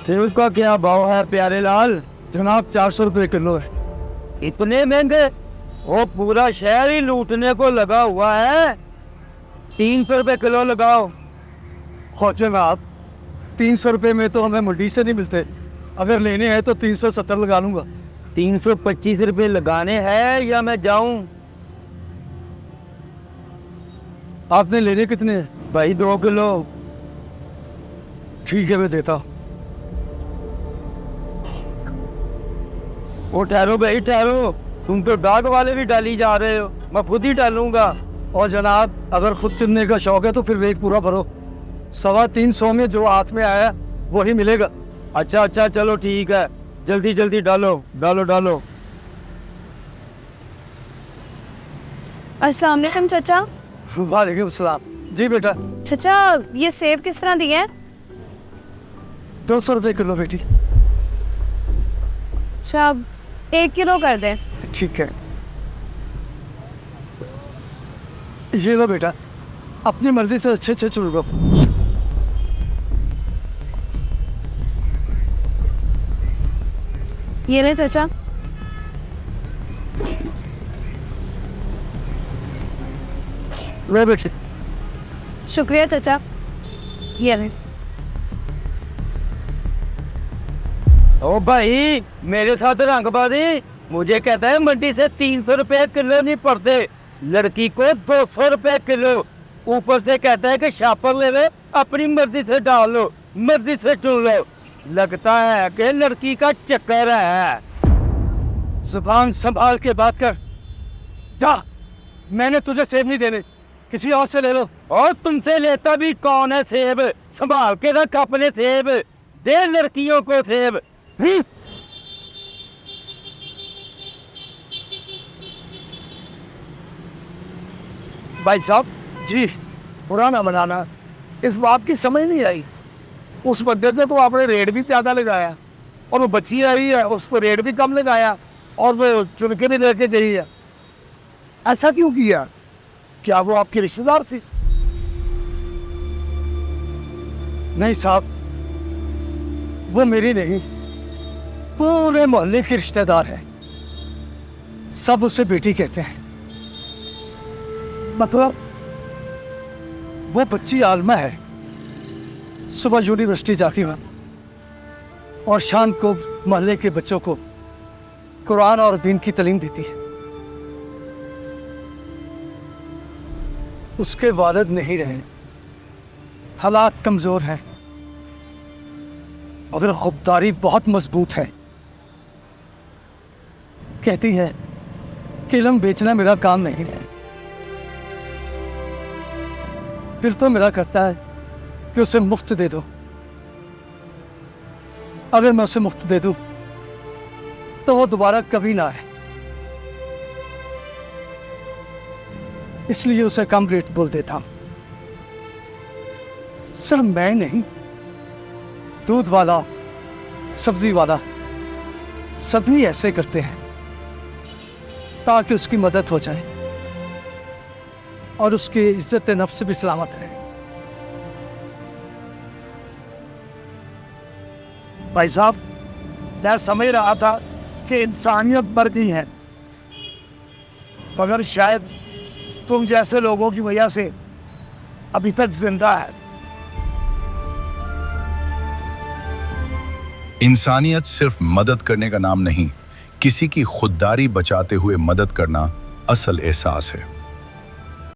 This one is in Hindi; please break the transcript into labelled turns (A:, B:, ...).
A: सेब का क्या भाव है प्यारे लाल?
B: जनाब 400 रुपये किलो है।
A: इतने महंगे? वो पूरा शहर ही लूटने को लगा हुआ है। 300 रुपये किलो लगाओ।
B: हो जनाब 300 रुपये में तो हमें मंडी से नहीं मिलते, अगर लेने हैं तो 370 लगा लूँगा।
A: 325 रुपये लगाने हैं या मैं जाऊं?
B: आपने लेने कितने हैं?
A: भाई 2 किलो।
B: ठीक है मैं देता हूँ।
A: वो ठहरो भाई ठहरो, तुम तो डाक वाले भी डाली जा रहे हो, मैं खुद ही डालूंगा।
B: और जनाब अगर खुद चुनने का शौक है तो फिर रेट पूरा भरो, 325 में जो हाथ में आया वही मिलेगा।
A: अच्छा अच्छा चलो ठीक है, जल्दी जल्दी डालो डालो डालो।
C: अस्सलाम वालेकुम चाचा।
B: वालेकुम सलाम। जी बेटा।
C: चाचा ये सेब किस तरह दिए हैं?
B: 200 रुपये किलो बेटी।
C: अच्छा 1 किलो कर दें।
B: ठीक है ये लो बेटा, अपनी मर्जी से अच्छे अच्छे चुन लो।
C: ये ले चाचा।
B: ले बेटे।
C: शुक्रिया चाचा। ये ले।
A: ओ भाई मेरे साथ रंगबाजी, मुझे कहता है मंडी से 300 रुपये किलो नहीं पड़ते, लड़की को 200 रुपये किलो, ऊपर से कहता है कि शापर ले लो, अपनी मर्जी से डाल लो, मर्जी से चुन लो। लगता है कि लड़की का चक्कर है।
B: जुबान संभाल के बात कर। जा, मैंने तुझे सेब नहीं देने, किसी और से ले लो।
A: और तुमसे लेता भी कौन है सेब? संभाल के रख अपने सेब, दे लड़कियों को सेब।
B: भाई साहब जी, पुराना बनाना इस बात की समझ नहीं आई। उस बंदे ने तो आपने रेट भी ज़्यादा लगाया, और वो बच्ची आई है उस पर रेट भी कम लगाया, और वो चुन के भी लेके गई है। ऐसा क्यों किया? क्या वो आपकी रिश्तेदार थी? नहीं साहब, वो मेरी नहीं, पूरे मोहल्ले के रिश्तेदार है, सब उसे बेटी कहते हैं। मतलब वो बच्ची आलमा है, सुबह यूनिवर्सिटी जाती है और शाम को मोहल्ले के बच्चों को कुरान और दीन की तालीम देती है। उसके वालिद नहीं रहे, हालात कमजोर हैं, मगर खुददारी बहुत मजबूत है। कहती है कि इल्म बेचना मेरा काम नहीं है। फिर तो मेरा करता है कि उसे मुफ्त दे दो। अगर मैं उसे मुफ्त दे दूं तो वो दोबारा कभी ना आए, इसलिए उसे कम रेट बोल देता हूं। सिर्फ मैं नहीं, दूध वाला, सब्जी वाला, सभी ऐसे करते हैं ताकि उसकी मदद हो जाए और उसकी इज्जत नफ्स भी सलामत रहे। भाई साहब, मैं समझ रहा था कि इंसानियत मर गई है, मगर शायद तुम जैसे लोगों की वजह से अभी तक जिंदा है।
D: इंसानियत सिर्फ मदद करने का नाम नहीं, किसी की खुददारी बचाते हुए मदद करना असल एहसास है।